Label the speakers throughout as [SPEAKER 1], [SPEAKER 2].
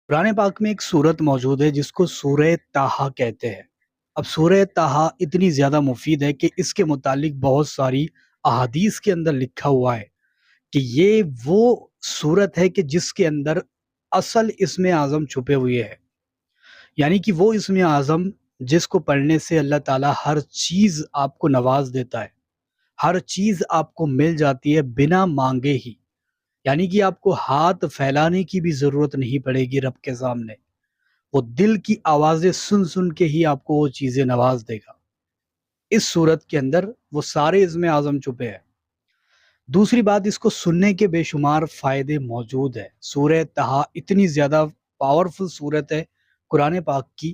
[SPEAKER 1] قرآن پاک میں ایک سورت موجود ہے جس کو سورہ طٰہٰ کہتے ہیں۔ اب سورہ طٰہٰ اتنی زیادہ مفید ہے کہ اس کے متعلق بہت ساری احادیث کے اندر لکھا ہوا ہے کہ یہ وہ سورت ہے کہ جس کے اندر اصل اسم اعظم چھپے ہوئے ہے، یعنی کہ وہ اسم اعظم جس کو پڑھنے سے اللہ تعالیٰ ہر چیز آپ کو نواز دیتا ہے، ہر چیز آپ کو مل جاتی ہے بنا مانگے ہی، یعنی کہ آپ کو ہاتھ پھیلانے کی بھی ضرورت نہیں پڑے گی رب کے سامنے۔ وہ دل کی آوازیں سن سن کے ہی آپ کو وہ چیزیں نواز دے گا۔ اس صورت کے اندر وہ سارے اسم اعظم چھپے ہیں۔ دوسری بات، اس کو سننے کے بے شمار فائدے موجود ہیں۔ سورہ طٰہٰ اتنی زیادہ پاورفل صورت ہے قرآن پاک کی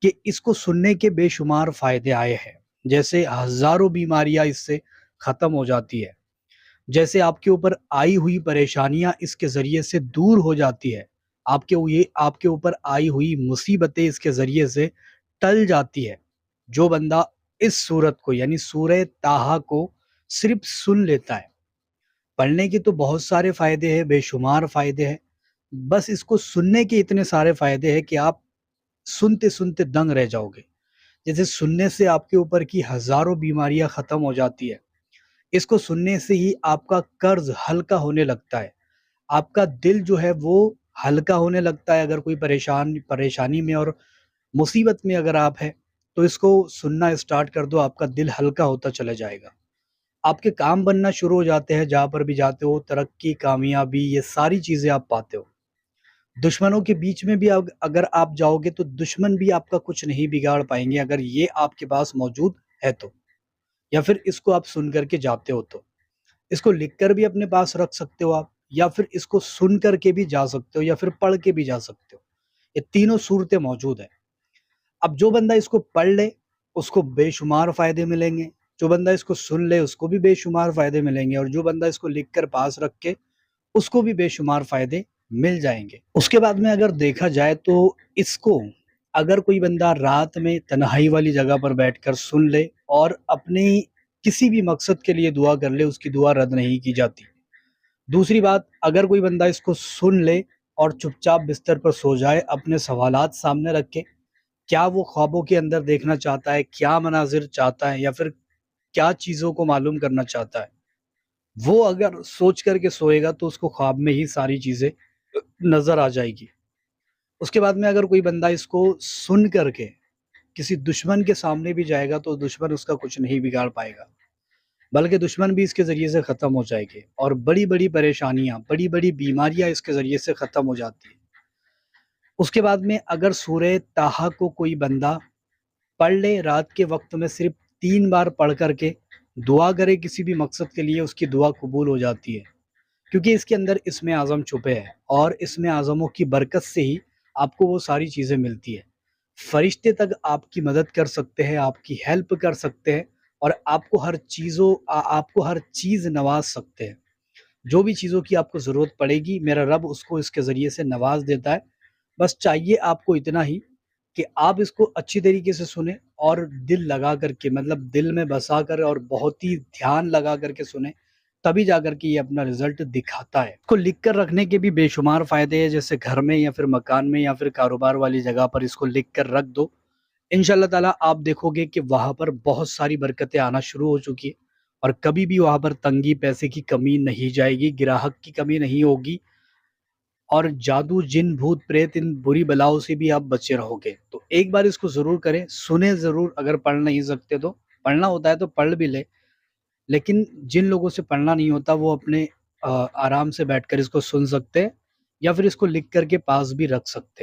[SPEAKER 1] کہ اس کو سننے کے بے شمار فائدے آئے ہیں، جیسے ہزاروں بیماریاں اس سے ختم ہو جاتی ہے، جیسے آپ کے اوپر آئی ہوئی پریشانیاں اس کے ذریعے سے دور ہو جاتی ہے، آپ کے اوپر آئی ہوئی مصیبتیں اس کے ذریعے سے ٹل جاتی ہے۔ جو بندہ اس سورت کو یعنی سورہ طٰہٰ کو صرف سن لیتا ہے، پڑھنے کے تو بہت سارے فائدے ہیں، بے شمار فائدے ہیں، بس اس کو سننے کے اتنے سارے فائدے ہیں کہ آپ سنتے سنتے دنگ رہ جاؤ گے۔ جیسے سننے سے آپ کے اوپر کی ہزاروں بیماریاں ختم ہو جاتی ہے، اس کو سننے سے ہی آپ کا قرض ہلکا ہونے لگتا ہے، آپ کا دل جو ہے وہ ہلکا ہونے لگتا ہے۔ اگر کوئی پریشانی میں اور مصیبت میں اگر آپ ہے تو اس کو سننا اسٹارٹ کر دو، آپ کا دل ہلکا ہوتا چلا جائے گا، آپ کے کام بننا شروع ہو جاتے ہیں، جہاں پر بھی جاتے ہو ترقی، کامیابی، یہ ساری چیزیں آپ پاتے ہو۔ دشمنوں کے بیچ میں بھی اگر آپ جاؤ گے تو دشمن بھی آپ کا کچھ نہیں بگاڑ پائیں گے، اگر یہ آپ کے پاس موجود ہے تو، یا پھر اس کو آپ سن کر کے جاتے ہو تو۔ اس کو لکھ کر بھی اپنے پاس رکھ سکتے ہو آپ، یا پھر اس کو سن کر کے بھی جا سکتے ہو، یا پھر پڑھ کے بھی جا سکتے ہو۔ یہ تینوں صورتیں موجود ہیں۔ اب جو بندہ اس کو پڑھ لے اس کو بے شمار فائدے ملیں گے، جو بندہ اس کو سن لے اس کو بھی بے شمار فائدے ملیں گے، اور جو بندہ اس کو لکھ کر پاس رکھ کے اس کو بھی بے شمار فائدے مل جائیں گے۔ اس کے بعد میں اگر دیکھا جائے تو اس کو اگر کوئی بندہ رات میں تنہائی والی جگہ پر بیٹھ کر سن لے اور اپنی کسی بھی مقصد کے لیے دعا کر لے، اس کی دعا رد نہیں کی جاتی۔ دوسری بات، اگر کوئی بندہ اس کو سن لے اور چپ چاپ بستر پر سو جائے، اپنے سوالات سامنے رکھ کے، کیا وہ خوابوں کے اندر دیکھنا چاہتا ہے، کیا مناظر چاہتا ہے، یا پھر کیا چیزوں کو معلوم کرنا چاہتا ہے، وہ اگر سوچ کر کے سوئے گا تو اس کو خواب میں ہی ساری چیزیں نظر آ جائے گی۔ اس کے بعد میں اگر کوئی بندہ اس کو سن کر کے کسی دشمن کے سامنے بھی جائے گا تو دشمن اس کا کچھ نہیں بگاڑ پائے گا، بلکہ دشمن بھی اس کے ذریعے سے ختم ہو جائے گے، اور بڑی بڑی پریشانیاں، بڑی بڑی بیماریاں اس کے ذریعے سے ختم ہو جاتی ہیں۔ اس کے بعد میں اگر سورہ طٰہٰ کو کوئی بندہ پڑھ لے، رات کے وقت میں صرف 3 بار پڑھ کر کے دعا کرے کسی بھی مقصد کے لیے، اس کی دعا قبول ہو جاتی ہے، کیونکہ اس کے اندر اسم اعظم چھپے ہیں، اور اسم اعظموں کی برکت سے ہی آپ کو وہ ساری چیزیں ملتی ہیں۔ فرشتے تک آپ کی مدد کر سکتے ہیں، آپ کی ہیلپ کر سکتے ہیں، اور آپ کو ہر چیز نواز سکتے ہیں۔ جو بھی چیزوں کی آپ کو ضرورت پڑے گی، میرا رب اس کو اس کے ذریعے سے نواز دیتا ہے۔ بس چاہیے آپ کو اتنا ہی کہ آپ اس کو اچھی طریقے سے سنیں، اور دل لگا کر کے، مطلب دل میں بسا کر اور بہت ہی دھیان لگا کر کے سنیں، تبھی جا کر کے یہ اپنا رزلٹ دکھاتا ہے۔ اس کو لکھ کر رکھنے کے بھی بے شمار فائدے ہیں، جیسے گھر میں یا پھر مکان میں یا پھر کاروبار والی جگہ پر اس کو لکھ کر رکھ دو، انشاءاللہ تعالیٰ آپ دیکھو گے کہ وہاں پر بہت ساری برکتیں آنا شروع ہو چکی ہیں، اور کبھی بھی وہاں پر تنگی، پیسے کی کمی نہیں جائے گی، گراہک کی کمی نہیں ہوگی، اور جادو، جن، بھوت پریت، ان بری بلاؤں سے بھی آپ بچے رہو گے۔ تو ایک بار اس کو ضرور کریں، سنیں ضرور، اگر پڑھ نہیں سکتے تو، پڑھنا ہوتا ہے تو پڑھ بھی لے، لیکن جن لوگوں سے پڑھنا نہیں ہوتا وہ اپنے آرام سے بیٹھ کر اس کو سن سکتے ہیں، یا پھر اس کو لکھ کر کے پاس بھی رکھ سکتے ہیں۔